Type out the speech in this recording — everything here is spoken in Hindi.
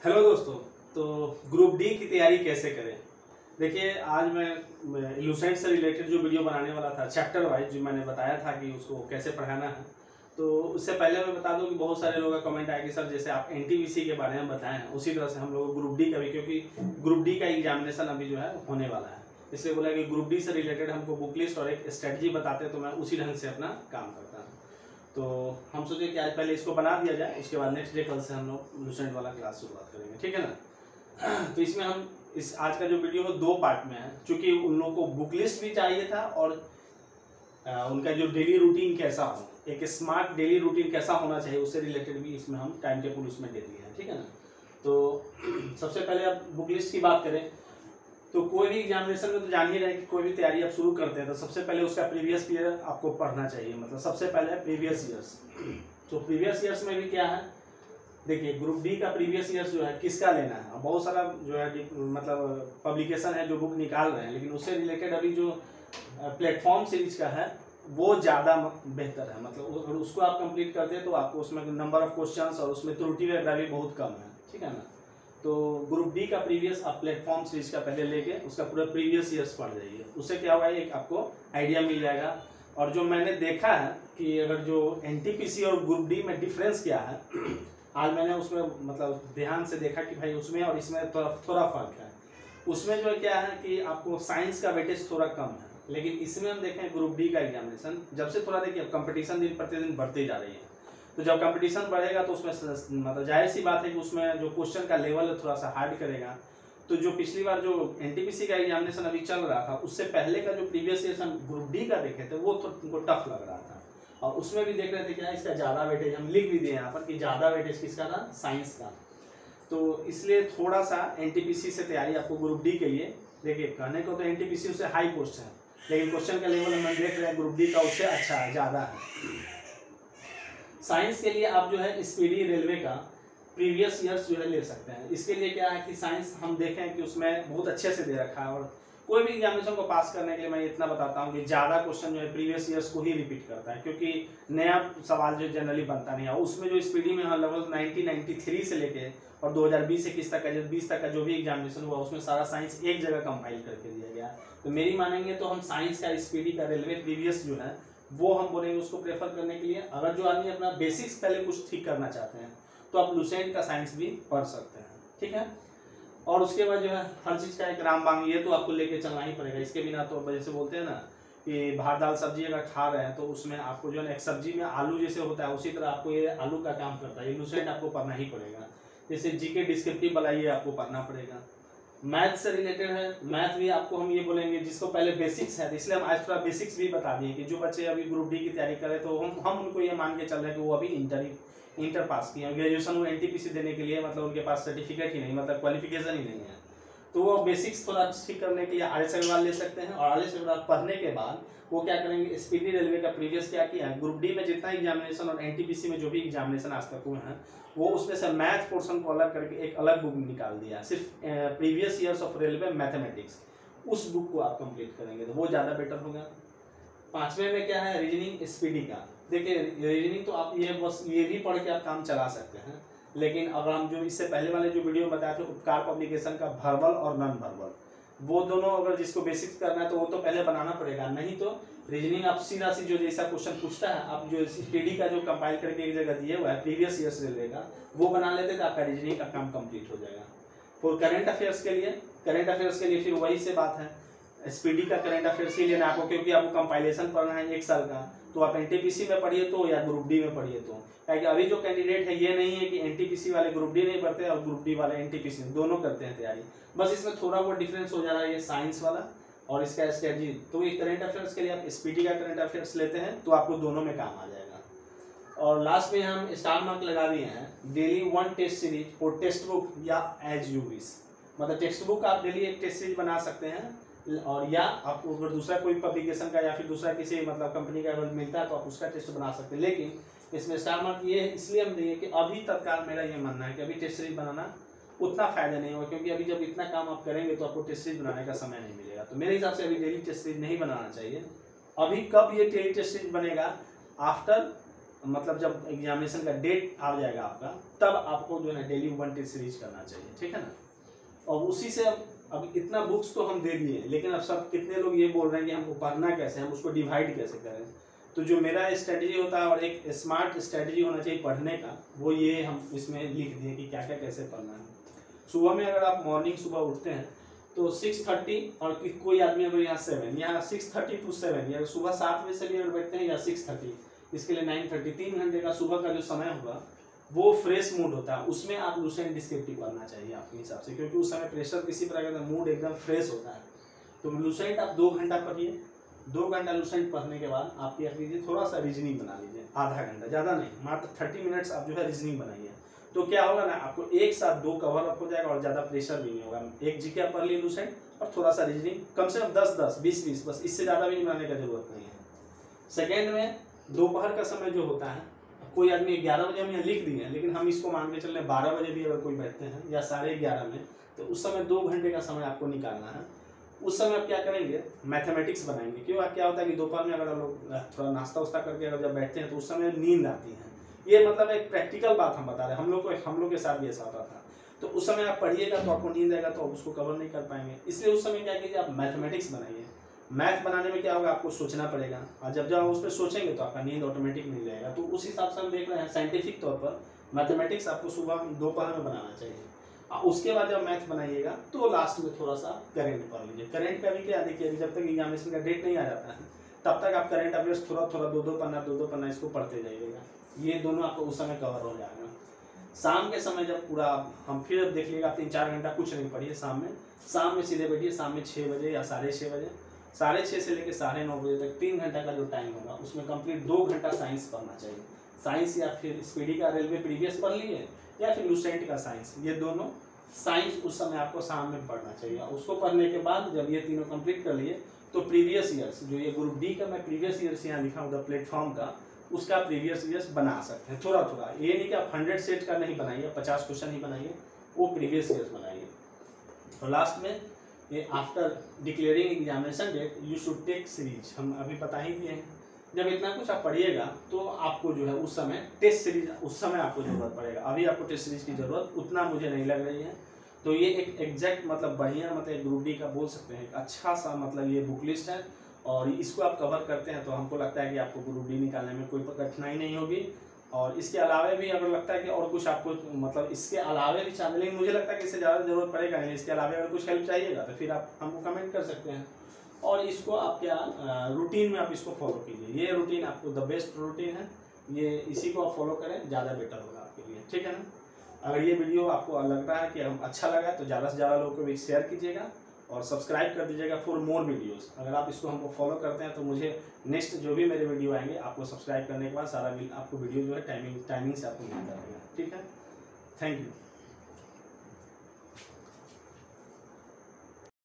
हेलो दोस्तों। तो ग्रुप डी की तैयारी कैसे करें। देखिए, आज मैं इलूसेंट से रिलेटेड जो वीडियो बनाने वाला था चैप्टर वाइज, जो मैंने बताया था कि उसको कैसे पढ़ाना है। तो उससे पहले मैं बता दूं कि बहुत सारे लोगों का कमेंट आया कि सर जैसे आप एनटीपीसी के बारे में बताए हैं उसी तरह से हम लोग ग्रुप डी का भी, क्योंकि ग्रुप डी का एग्जामिनेशन अभी जो है होने वाला है, इसलिए बोला कि ग्रुप डी से रिलेटेड हमको बुक लिस्ट और एक स्ट्रेटजी बताते तो मैं उसी ढंग से अपना काम करता हूँ। तो हम सोचे कि आज पहले इसको बना दिया जाए, उसके बाद नेक्स्ट डे कल से हम लोग लूसेंट वाला क्लास शुरुआत करेंगे, ठीक है ना। तो इसमें हम इस आज का जो वीडियो है 2 पार्ट में है, क्योंकि उन लोगों को बुक लिस्ट भी चाहिए था और उनका जो डेली रूटीन कैसा हो, एक स्मार्ट डेली रूटीन कैसा होना चाहिए उससे रिलेटेड भी इसमें हम टाइम टेबल उसमें दे दिए हैं, ठीक है ना। तो सबसे पहले आप बुक लिस्ट की बात करें तो कोई भी एग्जामिनेशन में तो जान ही रहे कि कोई भी तैयारी आप शुरू करते हैं तो सबसे पहले उसका प्रीवियस ईयर आपको पढ़ना चाहिए, मतलब सबसे पहले प्रीवियस ईयर्स। तो प्रीवियस ईयर्स में भी क्या है, देखिए ग्रुप डी का प्रीवियस ईयर्स जो है किसका लेना है। बहुत सारा जो है मतलब पब्लिकेशन है जो बुक निकाल रहे हैं, लेकिन उससे रिलेटेड अभी जो प्लेटफॉर्म सीरीज का है वो ज़्यादा बेहतर है। मतलब अगर उसको आप कंप्लीट करते हैं तो आपको उसमें नंबर ऑफ क्वेश्चंस और उसमें त्रुटि वगैरह भी बहुत कम है, ठीक है ना। तो ग्रुप डी का प्रीवियस आप प्लेटफॉर्म सीरीज का पहले लेके उसका पूरा प्रीवियस ईयर्स पढ़ जाइए, उससे क्या होगा एक आपको आइडिया मिल जाएगा। और जो मैंने देखा है कि अगर जो एनटीपीसी और ग्रुप डी में डिफरेंस क्या है, आज मैंने उसमें मतलब ध्यान से देखा कि भाई उसमें और इसमें थोड़ा फर्क है। उसमें जो क्या है कि आपको साइंस का वेटेज थोड़ा कम है, लेकिन इसमें हम देखें ग्रुप डी का एग्जामिनेशन जब से थोड़ा देखिए कंपटीशन दिन प्रतिदिन बढ़ती जा रही है, तो जब कंपटीशन बढ़ेगा तो उसमें मतलब जाहिर सी बात है कि उसमें जो क्वेश्चन का लेवल है थोड़ा सा हार्ड करेगा। तो जो पिछली बार जो एनटीपीसी का एग्जामिनेशन अभी चल रहा था उससे पहले का जो प्रीवियस ईयर हम ग्रुप डी का देखे थे वो तो उनको टफ लग रहा था, और उसमें भी देख रहे थे क्या इसका ज़्यादा वेटेज, हम लिख भी दिए यहाँ पर कि ज़्यादा वेटेज किसका था, साइंस का। तो इसलिए थोड़ा सा एनटीपीसी से तैयारी आपको ग्रुप डी के लिए, देखिए कहने को तो एनटीपीसी उससे हाई पोस्ट है, लेकिन क्वेश्चन का लेवल हम देख रहे हैं ग्रुप डी का उससे अच्छा है, ज़्यादा है। साइंस के लिए आप जो है स्पीडी रेलवे का प्रीवियस ईयर्स जो है ले सकते हैं। इसके लिए क्या है कि साइंस हम देखें कि उसमें बहुत अच्छे से दे रखा है, और कोई भी एग्जामिनेशन को पास करने के लिए मैं इतना बताता हूँ कि ज़्यादा क्वेश्चन जो है प्रीवियस ईयर्स को ही रिपीट करता है, क्योंकि नया सवाल जो जनरली बनता नहीं है। उसमें जो स्पीडी में है लगभग 1993 से लेके और 2020-21 तक का, 20 तक का जो भी एग्जामिनेशन हुआ उसमें सारा साइंस एक जगह कंपाइल करके दिया गया। तो मेरी मानेंगे तो हम साइंस का स्पीडी का रेलवे प्रीवियस जो है वो हम बोलेंगे उसको प्रेफर करने के लिए। अगर जो आदमी अपना बेसिक्स पहले कुछ ठीक करना चाहते हैं तो आप लूसेंट का साइंस भी पढ़ सकते हैं, ठीक है। और उसके बाद जो है हर चीज़ का एक रामबाण, ये तो आपको लेके चलना ही पड़ेगा, इसके बिना तो जैसे बोलते हैं ना कि भात दाल सब्जी अगर खा रहे हैं तो उसमें आपको जो है एक सब्जी में आलू जैसे होता है उसी तरह आपको ये आलू का काम करता है, ये लूसेंट आपको पढ़ना ही पड़ेगा। जैसे जीके डिस्क्रिप्टिव वाला ये आपको पढ़ना पड़ेगा। मैथ से रिलेटेड है, मैथ भी आपको हम ये बोलेंगे जिसको पहले बेसिक्स है, इसलिए हम आज थोड़ा बेसिक्स भी बता दिए कि जो बच्चे अभी ग्रुप डी की तैयारी करें तो हम उनको ये मान के चल रहे हैं कि वो अभी इंटर पास किए हैं, ग्रेजुएशन वो एनटीपीसी देने के लिए मतलब उनके पास सर्टिफिकेट ही नहीं, मतलब क्वालिफिकेशन ही नहीं है, तो वो बेसिक्स थोड़ा ठीक करने के लिए आर एस अग्रवाल ले सकते हैं। और आर एस अग्रवाल पढ़ने के बाद वो क्या करेंगे, स्पीडी रेलवे का प्रीवियस क्या किया है, ग्रुप डी में जितना एग्जामिनेशन और एनटीपीसी में जो भी एग्जामिनेशन आज तक हुए हैं वो उसमें से मैथ पोर्शन को अलग करके एक अलग बुक निकाल दिया, सिर्फ previous years of railway mathematics, उस बुक को आप कंप्लीट करेंगे तो वो ज़्यादा बेटर होगा। 5वें में क्या है, रीजनिंग स्पीडी का। देखिए रीजनिंग तो आप ये बस ये भी पढ़ के आप काम चला सकते हैं, लेकिन अगर हम जो इससे पहले वाले जो वीडियो बताए थे उपकार पब्लिकेशन का वर्बल और नॉन वर्बल, वो दोनों अगर जिसको बेसिक्स करना है तो वो तो पहले बनाना पड़ेगा, नहीं तो रीजनिंग आप सीधा सी जो जैसा क्वेश्चन पूछता है आप जो स्टडी का जो कंपाइल करके एक जगह दिए हुआ है प्रीवियस ईयर्स रेलवे का वो बना लेते तो आपका रीजनिंग का काम कंप्लीट हो जाएगा। फॉर करंट अफेयर्स के लिए फिर वही से बात है, स्पीडी का करंट अफेयर्स ही लेना आपको, क्योंकि आपको कंपाइलेशन पढ़ना है 1 साल का, तो आप एनटीपीसी में पढ़िए तो या ग्रुप डी में पढ़िए तो, क्योंकि अभी जो कैंडिडेट है ये नहीं है कि एनटीपीसी वाले ग्रुप डी नहीं पढ़ते और ग्रुप डी वाले एनटीपीसी दोनों करते हैं तैयारी, बस इसमें थोड़ा बहुत डिफरेंस हो जा रहा है ये साइंस वाला और इसका स्ट्रेटजी। तो ये करंट अफेयर्स के लिए आप स्पीडी का करंट अफेयर्स लेते हैं तो आपको दोनों में काम आ जाएगा। और लास्ट में हम स्टार मार्क लगा दिए हैं daily 1 test series for textbook या एज यू विश, मतलब टेक्स्ट बुक आप डेली एक टेस्ट सीरीज बना सकते हैं, और या आपको अगर दूसरा कोई पब्लिकेशन का या फिर दूसरा किसी मतलब कंपनी का अगर मिलता है तो आप उसका टेस्ट बना सकते हैं। लेकिन इसमें स्टार मार्क ये इसलिए हम देंगे कि अभी तत्काल मेरा ये मानना है कि अभी टेस्ट सीरीज बनाना उतना फायदा नहीं होगा, क्योंकि अभी जब इतना काम आप करेंगे तो आपको टेस्ट सीरीज बनाने का समय नहीं मिलेगा। तो मेरे हिसाब से अभी डेली टेस्ट सीरीज नहीं बनाना चाहिए। अभी कब ये डेली टेस्ट सीरीज बनेगा, आफ्टर मतलब जब एग्जामिनेशन का डेट आ जाएगा आपका, तब आपको जो है ना डेली 1 टेस्ट सीरीज करना चाहिए, ठीक है ना। और उसी से अब इतना बुक्स तो हम दे दिए, लेकिन अब सब कितने लोग ये बोल रहे हैं कि हमको पढ़ना कैसे, हम उसको डिवाइड कैसे करें। तो जो मेरा स्ट्रेटजी होता है और एक स्मार्ट स्ट्रेटजी होना चाहिए पढ़ने का, वो ये हम इसमें लिख दिए कि क्या क्या कैसे पढ़ना है। सुबह में अगर आप मॉर्निंग सुबह उठते हैं तो 6:30 और कोई आदमी अगर यहाँ 7, यहाँ 6:30 to 7, या सुबह 7 बजे से भी अगर बैठते हैं या 6:30, इसके लिए 9:30, 3 घंटे का सुबह का जो समय होगा वो फ्रेश मूड होता है, उसमें आप लुसेंट डिस्क्रिप्टिव पढ़ना चाहिए आपके हिसाब से, क्योंकि उस समय प्रेशर किसी प्रकार का मूड एकदम फ्रेश होता है। तो लुसेंट आप 2 घंटा पढ़िए, 2 घंटा लुसेंट पढ़ने के बाद आप क्या कीजिए, थोड़ा सा रीजनिंग बना लीजिए, आधा घंटा, ज़्यादा नहीं, मात्र 30 मिनट्स आप जो है रीजनिंग बनाइए। तो क्या होगा ना, आपको एक साथ 2 कवर अप हो जाएगा और ज़्यादा प्रेशर भी नहीं होगा। एक जीके आप पढ़ लिए लुसेंट और थोड़ा सा रीजनिंग, कम से कम 10-10, 20-20, बस इससे ज़्यादा भी नहीं बनाने का जरूरत नहीं है। सेकेंड में दोपहर का समय जो होता है, कोई आदमी 11 बजे हम यहाँ लिख दिए हैं, लेकिन हम इसको मान के चल रहे हैं 12 बजे भी अगर कोई बैठते हैं या 11:30 में, तो उस समय 2 घंटे का समय आपको निकालना है। उस समय आप क्या करेंगे, मैथमेटिक्स बनाएंगे। क्यों, क्या होता है कि दोपहर में अगर हम लोग थोड़ा नाश्ता वास्ता करके अगर जब बैठते हैं तो उस समय नींद आती है। ये मतलब एक प्रैक्टिकल बात हम बता रहे हैं, हम लोग के साथ भी ऐसा होता था। तो उस समय आप पढ़िएगा तो आपको नींद आएगा, तो आप उसको कवर नहीं कर पाएंगे। इसलिए उस समय क्या कीजिए, आप मैथमेटिक्स बनाइए। मैथ बनाने में क्या होगा, आपको सोचना पड़ेगा, और जब आप उस पर सोचेंगे तो आपका नींद ऑटोमेटिक मिल जाएगा। तो उस हिसाब से हम देख रहे हैं साइंटिफिक तौर पर मैथमेटिक्स आपको सुबह दोपहर में बनाना चाहिए। उसके बाद जब मैथ बनाइएगा तो लास्ट में थोड़ा सा करंट पढ़ लीजिए। करंट का भी क्या, देखिए जब तक एग्जामिनेशन का डेट नहीं आ जाता है तब तक आप करंट अफेयर्स थोड़ा थोड़ा 2-2 पन्ना इसको पढ़ते जाइएगा। ये दोनों आपको उस समय कवर हो जाएगा। शाम के समय जब पूरा हम फिर देख लीजिएगा, 3-4 घंटा कुछ नहीं पढ़िए शाम में सीधे बैठिए, शाम में 6 बजे या 6:30 बजे, 6:30 से लेकर 9:30 बजे तक 3 घंटा का जो टाइम होगा उसमें कंप्लीट 2 घंटा साइंस पढ़ना चाहिए। साइंस या फिर स्पीडी का रेलवे प्रीवियस पढ़ लिए या फिर लुसेंट का साइंस, ये दोनों साइंस उस समय आपको शाम में पढ़ना चाहिए। उसको पढ़ने के बाद जब ये तीनों कंप्लीट कर लिए तो प्रीवियस ईयर्स, जो ये ग्रुप डी का मैं प्रीवियस ईयर्स यहाँ लिखा हूँ द प्लेटफॉर्म का, उसका प्रीवियस ईयर्स बना सकते हैं थोड़ा थोड़ा। ये नहीं कि आप 100 सेट का नहीं बनाइए, 50 क्वेश्चन ही बनाइए, वो प्रीवियस ईयर्स बनाइए। और लास्ट में ये after declaring examination date you should take series, हम अभी बता ही दिए हैं। जब इतना कुछ आप पढ़िएगा तो आपको जो है उस समय टेस्ट सीरीज, उस समय आपको जरूरत पड़ेगा। अभी आपको टेस्ट सीरीज की जरूरत उतना मुझे नहीं लग रही है। तो ये एक एग्जैक्ट मतलब बढ़िया, मतलब ग्रुप डी का बोल सकते हैं अच्छा सा मतलब ये बुक लिस्ट है, और इसको आप कवर करते हैं तो हमको लगता है कि आपको ग्रुप डी निकालने में कोई कठिनाई नहीं होगी। और इसके अलावे भी अगर लगता है कि और कुछ आपको मतलब इसके अलावे भी चाहिए, लेकिन मुझे लगता है कि इससे ज़्यादा जरूरत पड़ेगा नहीं। इसके अलावे अगर कुछ हेल्प चाहिएगा तो फिर आप हमको कमेंट कर सकते हैं। और इसको आप क्या रूटीन में आप इसको फॉलो कीजिए। ये रूटीन आपको द बेस्ट रूटीन है, ये इसी को आप फॉलो करें, ज़्यादा बेटर होगा आपके लिए, ठीक है ना। अगर ये वीडियो आपको लग रहा है कि हम अच्छा लगा तो ज़्यादा से ज़्यादा लोगों को भी शेयर कीजिएगा और सब्सक्राइब कर दीजिएगा फॉर मोर वीडियोस। अगर आप इसको हमको फॉलो करते हैं तो मुझे नेक्स्ट जो भी मेरे वीडियो आएंगे आपको सब्सक्राइब करने के बाद सारा आपको वीडियो जो है टाइमिंग से आपको मिलता रहेगा, ठीक है। Thank you.